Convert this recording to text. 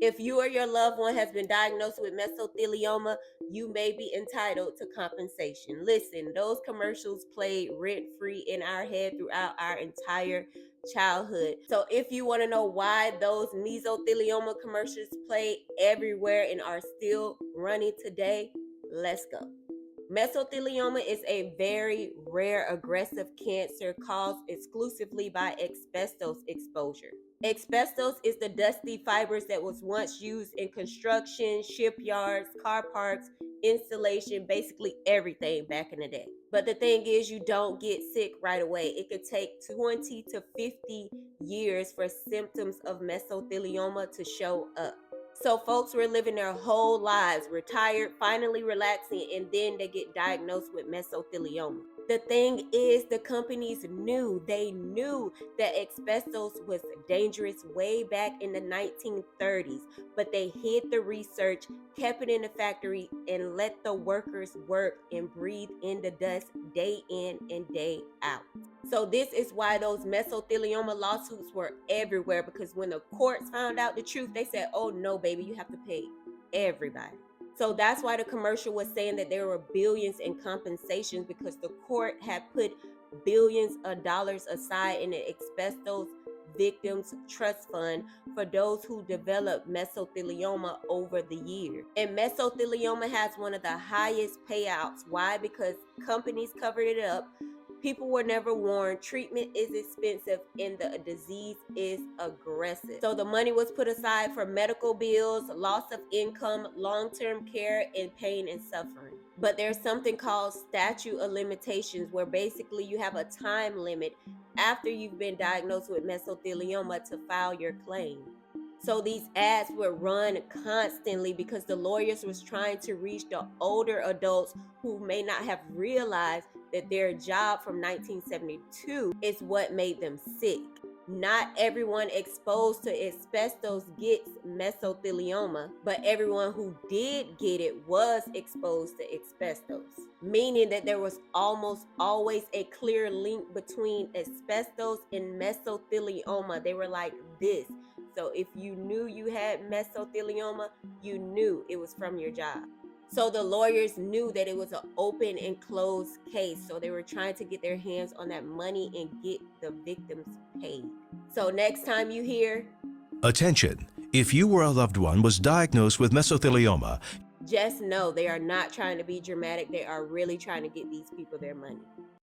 If you or your loved one has been diagnosed with mesothelioma, you may be entitled to compensation. Listen, those commercials played rent free in our head throughout our entire childhood. So, if you want to know why those mesothelioma commercials play everywhere and are still running today, let's go. Mesothelioma is a very rare aggressive cancer caused exclusively by asbestos exposure. Asbestos is the dusty fibers that was once used in construction, shipyards, car parks, installation, basically everything back in the day. But the thing is, you don't get sick right away. It could take 20 to 50 years for symptoms of mesothelioma to show up. So folks were living their whole lives, retired, finally relaxing, and then they get diagnosed with mesothelioma. The thing is, the companies knew, they knew that asbestos was dangerous way back in the 1930s, but they hid the research, kept it in the factory, and let the workers work and breathe in the dust day in and day out. So this is why those mesothelioma lawsuits were everywhere, because when the courts found out the truth, they said, oh no, baby, you have to pay everybody. So that's why the commercial was saying that there were billions in compensations, because the court had put billions of dollars aside in the asbestos victims trust fund for those who developed mesothelioma over the year. And mesothelioma has one of the highest payouts. Why? Because companies covered it up. People were never warned. Treatment is expensive and the disease is aggressive. So the money was put aside for medical bills, loss of income, long-term care, and pain and suffering. But there's something called statute of limitations, where basically you have a time limit after you've been diagnosed with mesothelioma to file your claim. So these ads were run constantly because the lawyers was trying to reach the older adults who may not have realized that their job from 1972 is what made them sick. Not everyone exposed to asbestos gets mesothelioma, but everyone who did get it was exposed to asbestos, meaning that there was almost always a clear link between asbestos and mesothelioma. They were like this. So if you knew you had mesothelioma, you knew it was from your job. So the lawyers knew that it was an open and closed case. So they were trying to get their hands on that money and get the victims paid. So next time you hear, Attention! If you or a loved one was diagnosed with mesothelioma, just know they are not trying to be dramatic. They are really trying to get these people their money.